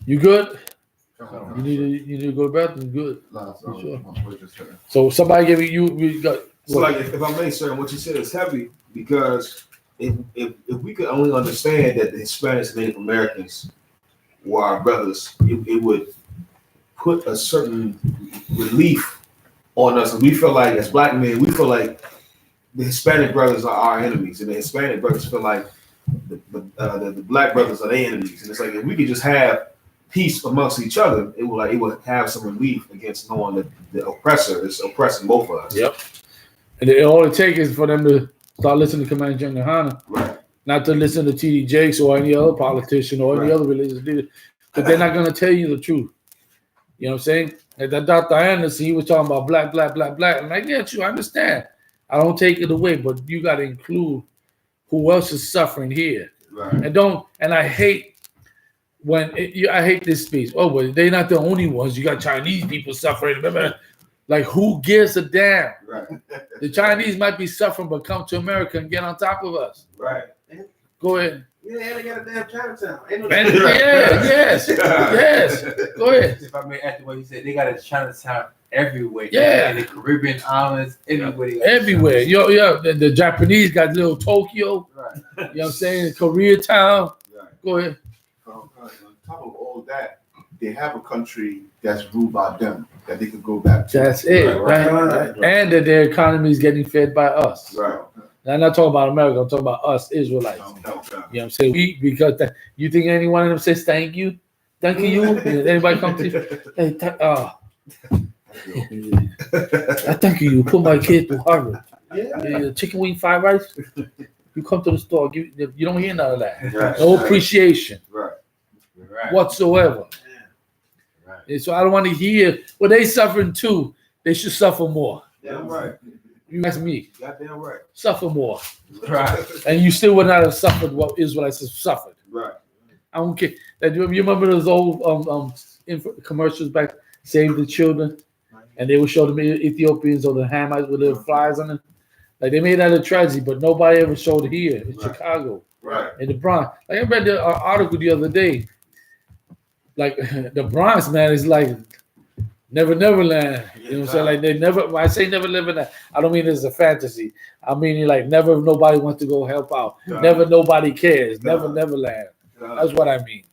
You good? You need to go to the bathroom? Good. Sure. So somebody gave you we got. So like if I may, sir, what you said is heavy because if we could only understand that the Hispanics and Native Americans were our brothers, it would put a certain relief on us. And we feel like as black men, we feel like the Hispanic brothers are our enemies, and the Hispanic brothers feel like the black brothers are their enemies. And it's like if we could just have peace amongst each other, it would have some relief against knowing that the oppressor is oppressing both of us. Yep. And all it takes is for them to start listening to Commander General Yohanna, Right. not to listen to T.D. Jakes or any other politician or any other religious leader, but they're not going to tell you the truth. You know what I'm saying? And that Dr. Anderson, he was talking about black. And I get you, I understand. I don't take it away, but you got to include who else is suffering here. Right. And I hate I hate this speech. Oh, but they're not the only ones. You got Chinese people suffering. Like, who gives a damn? Right. The Chinese might be suffering, but come to America and get on top of us. Right. Go ahead. Yeah, Yeah, they got a damn Chinatown. Ain't no Man, yes. Go ahead. If I may add to what he said, they got a Chinatown everywhere. Yeah. In the Caribbean islands, everywhere. Everywhere. The Japanese got little Tokyo. Right. You know what I'm saying? Koreatown. Right. Go ahead. On top of all that, they have a country that's ruled by them that they could go back to. That's it, right? And that their economy is getting fed by us. Right. Now, I'm not talking about America. I'm talking about us Israelites. You know what I'm saying? Because you think any one of them says thank you? Thank you? Anybody come to you? Hey, I thank you. You put my kid to Harvard. Yeah. Chicken wing, fried rice. You come to the store. You don't hear none of that. Right. No appreciation Right. whatsoever. Right. And so I don't want to hear, well, they suffering too. They should suffer more. Yeah, right. You ask me. Goddamn right. Suffer more. Right. And you still would not have suffered what Israelites have suffered. Right. I don't care. You remember those old commercials back, Save the Children? And they would show the Ethiopians or the Hamites with little flies on them. Like they made that a tragedy, but nobody ever showed it here in Chicago, Right. in the Bronx. Like I read the article the other day. Like the Bronx, man, is like Neverland. You know what I'm saying? Like they never. When I say never live in that, I don't mean it's a fantasy. I mean like never nobody wants to go help out. Never nobody cares. Never Neverland. That's what I mean.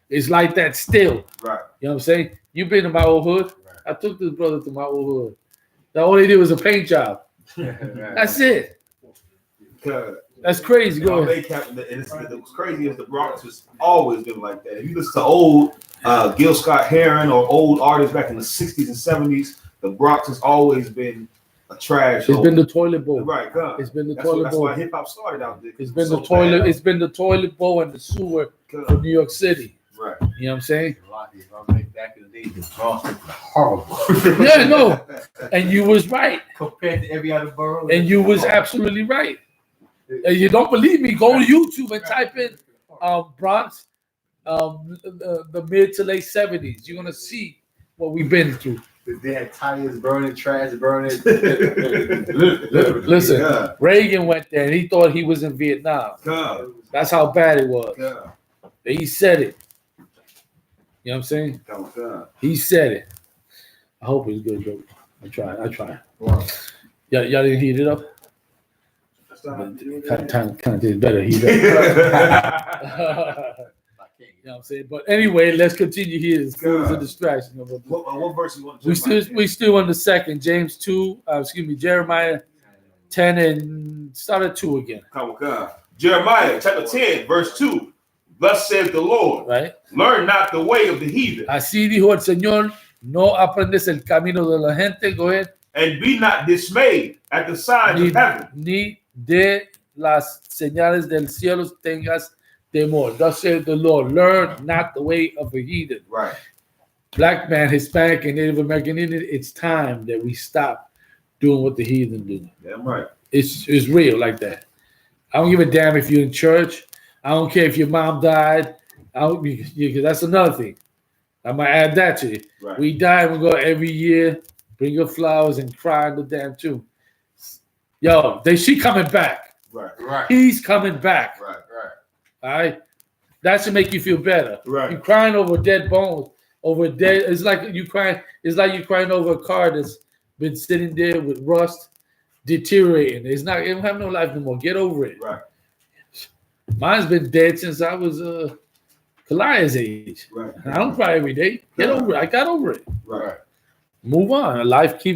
It's like that still. Right. You know what I'm saying? You've been to my old hood. I took this brother to my old hood. The all they did was a paint job. That's it. That's crazy. Go ahead. What's crazy is the Bronx has always been like that. If you listen to old Gil Scott-Heron or old artists back in the 60s and 70s, the Bronx has always been a trash. It's been the toilet bowl. Right, God. It's been the That's toilet bowl. why hip hop started out there. It's been the toilet. Bad. It's been the toilet bowl and the sewer for New York City. Right. You know what I'm saying? Back in the day, the Bronx was horrible. Yeah, no. And you was right. Compared to every other borough. And you was absolutely right. And you don't believe me? Go to YouTube and type in Bronx, the mid to late 70s. You're gonna see what we've been through. They had tires burning, trash burning. Listen, Reagan went there and he thought he was in Vietnam. That's how bad it was. He said it. You know what I'm saying? He said it. I hope it's good, though. I try. Wow. Y'all didn't heat it up? Kind of did better heat up. You know what I'm saying? But anyway, let's continue here. It's a distraction. What verse you want to We still on the second. Jeremiah 10 and start at 2 again. Jeremiah chapter 10, verse 2. Thus saith the Lord, right? Learn not the way of the heathen. Así dijo el Señor, no aprendes el camino de la gente. Go ahead. And be not dismayed at the signs of heaven. Ni de las señales del cielo tengas temor. Thus saith the Lord, learn not the way of a heathen. Right. Black man, Hispanic, and Native American Indian, it's time that we stop doing what the heathen do. Damn right. It's real like that. I don't give a damn if you're in church. I don't care if your mom died. Because that's another thing. I might add that to you. Right. We die, we go every year, bring your flowers and cry in the damn tomb. Yo, she coming back. Right. He's coming back. Right. All right. That should make you feel better. Right. You're crying over dead bones, over dead. It's like you crying over a car that's been sitting there with rust, deteriorating. It don't have no life no more. Get over it. Right. Mine's been dead since I was Kalia's age. Right. I don't cry every day. Get over it. I got over it. Right. Move on. Life keeps